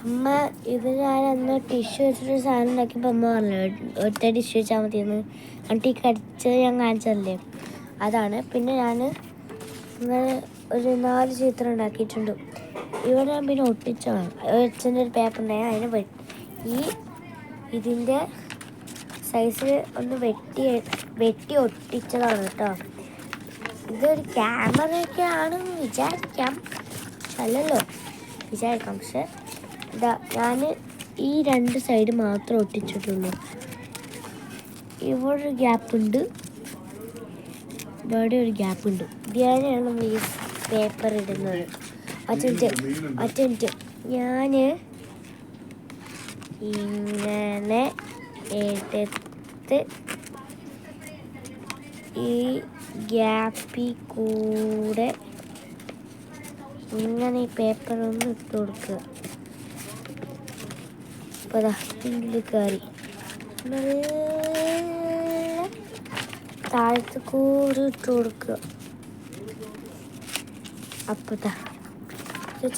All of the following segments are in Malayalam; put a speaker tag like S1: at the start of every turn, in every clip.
S1: അമ്മ ഇത് ഞാനന്ന് ടിഷ്യൂ വെച്ചിട്ടൊരു സാധനം ഉണ്ടാക്കിയപ്പോൾ അമ്മ പറഞ്ഞു ഒറ്റ ടിഷ്യൂ വെച്ചാൽ മതിയെന്ന്. എന്നിട്ട് ഈ കടിച്ചത് ഞാൻ കാണിച്ചതല്ലേ അതാണ്. പിന്നെ ഞാൻ ഇങ്ങനെ ഒരു 4 ചിത്രം ഉണ്ടാക്കിയിട്ടുണ്ട്. ഇവിടെ ഞാൻ പിന്നെ ഒട്ടിച്ചാണ് വെച്ചിൻ്റെ ഒരു പേപ്പർ ഉണ്ടായി അതിന് ഇതിൻ്റെ സൈസിൽ ഒന്ന് വെട്ടി ഒട്ടിച്ചതാണ് കേട്ടോ. ഇതൊരു ക്യാമറയൊക്കെ ആണെന്ന് വിചാരിക്കാം, അല്ലല്ലോ വിചാരിക്കാം. പക്ഷെ ഇതാ ഞാൻ ഈ 2 സൈഡ് മാത്രം ഒട്ടിച്ചിട്ടുള്ളൂ. ഇവിടെ ഒരു ഗ്യാപ്പുണ്ട്, ഇവിടെ ഒരു ഗ്യാപ്പുണ്ട്. ഇതിനാണ് നമ്മൾ ഈ പേപ്പർ ഇടുന്നത്. അറ്റൻറ്റ് ഞാൻ ഇങ്ങനെ എടുത്ത് ഈ ഗ്യാപ്പിൽ കൂടെ ഇങ്ങനെ ഈ പേപ്പർ ഒന്ന് ഇട്ട് കൊടുക്കുക. അപ്പോൾ അതാ ഇതിൽ കയറി താഴത്ത് കൂടി ഇട്ട് കൊടുക്കുക. അപ്പോൾ ദാ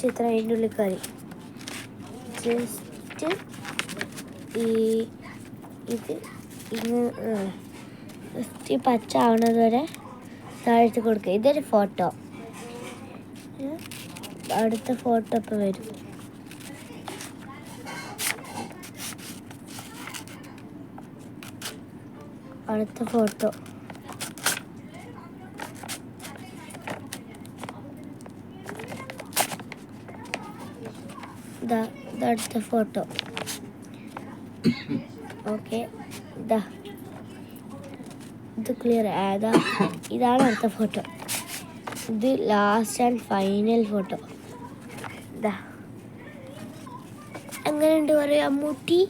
S1: ചിത്രം അതിൻ്റെ ഉള്ളിൽ കയറി. ജസ്റ്റ് ഇത് ജസ്റ്റ് പച്ച ആവുന്നത് വരെ താഴത്ത് കൊടുക്കുക. ഇതൊരു ഫോട്ടോ. അടുത്ത ഫോട്ടോ ഇപ്പം വരും. അടുത്ത ഫോട്ടോ ഇതടുത്ത ഫോട്ടോ. ഓക്കെ, ഇത് ക്ലിയർ. ഇതാണ് അടുത്ത ഫോട്ടോ. ഇത് ലാസ്റ്റ് ആൻഡ് ഫൈനൽ ഫോട്ടോ. എങ്ങനെയുണ്ട് പറയാം അമ്മൂട്ടി?